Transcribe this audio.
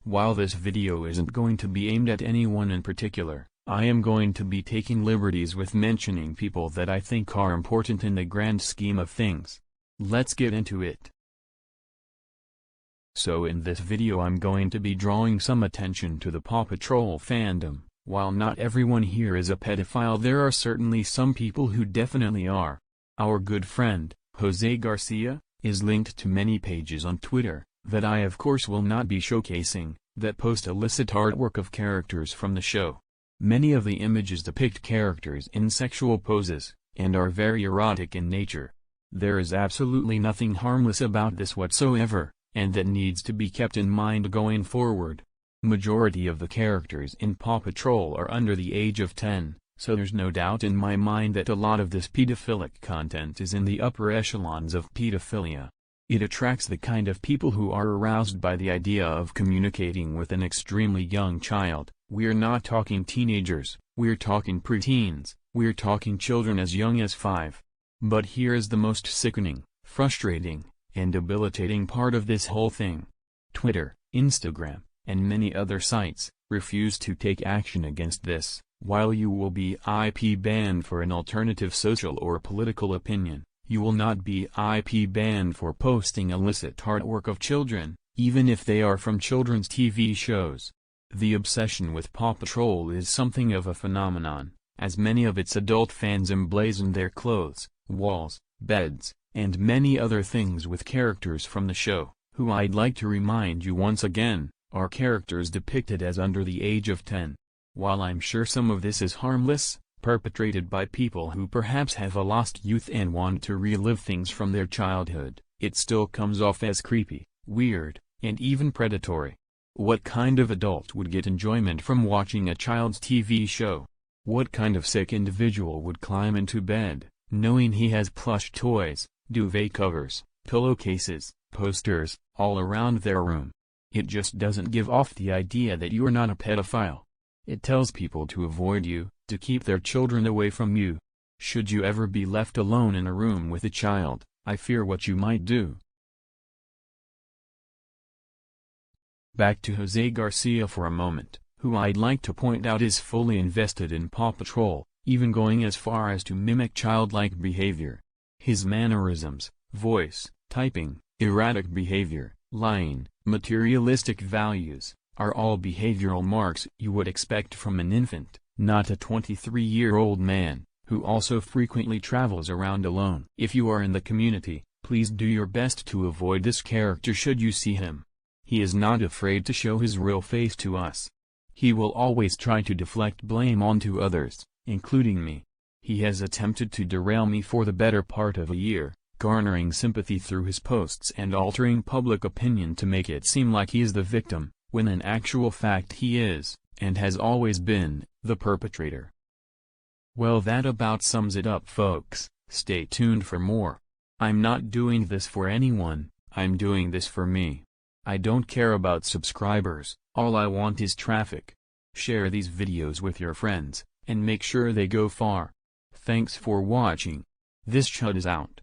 While this video isn't going to be aimed at anyone in particular, I am going to be taking liberties with mentioning people that I think are important in the grand scheme of things. Let's get into it. So in this video I'm going to be drawing some attention to the Paw Patrol fandom. While not everyone here is a pedophile, there are certainly some people who definitely are. Our good friend, Jose Garcia, is linked to many pages on Twitter, that I of course will not be showcasing, that post illicit artwork of characters from the show. Many of the images depict characters in sexual poses, and are very erotic in nature. There is absolutely nothing harmless about this whatsoever, and that needs to be kept in mind going forward. Majority of the characters in Paw Patrol are under the age of 10, so there's no doubt in my mind that a lot of this pedophilic content is in the upper echelons of pedophilia. It attracts the kind of people who are aroused by the idea of communicating with an extremely young child. We're not talking teenagers, we're talking preteens, we're talking children as young as 5. But here is the most sickening, frustrating, and debilitating part of this whole thing. Twitter, Instagram, and many other sites, refuse to take action against this. While you will be IP banned for an alternative social or political opinion, you will not be IP banned for posting illicit artwork of children, even if they are from children's TV shows. The obsession with Paw Patrol is something of a phenomenon, as many of its adult fans emblazon their clothes, walls, beds, and many other things with characters from the show, who I'd like to remind you once again, are characters depicted as under the age of 10. While I'm sure some of this is harmless, perpetrated by people who perhaps have a lost youth and want to relive things from their childhood, it still comes off as creepy, weird, and even predatory. What kind of adult would get enjoyment from watching a child's TV show? What kind of sick individual would climb into bed, knowing he has plush toys, duvet covers, pillowcases, posters, all around their room? It just doesn't give off the idea that you're not a pedophile. It tells people to avoid you, to keep their children away from you. Should you ever be left alone in a room with a child, I fear what you might do. Back to Jose Garcia for a moment, who I'd like to point out is fully invested in Paw Patrol, even going as far as to mimic childlike behavior. His mannerisms, voice, typing, erratic behavior, lying, materialistic values, are all behavioral marks you would expect from an infant, not a 23-year-old man, who also frequently travels around alone. If you are in the community, please do your best to avoid this character should you see him. He is not afraid to show his real face to us. He will always try to deflect blame onto others, including me. He has attempted to derail me for the better part of a year, garnering sympathy through his posts and altering public opinion to make it seem like he is the victim, when in actual fact he is, and has always been, the perpetrator. Well, that about sums it up, folks. Stay tuned for more. I'm not doing this for anyone, I'm doing this for me. I don't care about subscribers, all I want is traffic. Share these videos with your friends, and make sure they go far. Thanks for watching. This Chud is out.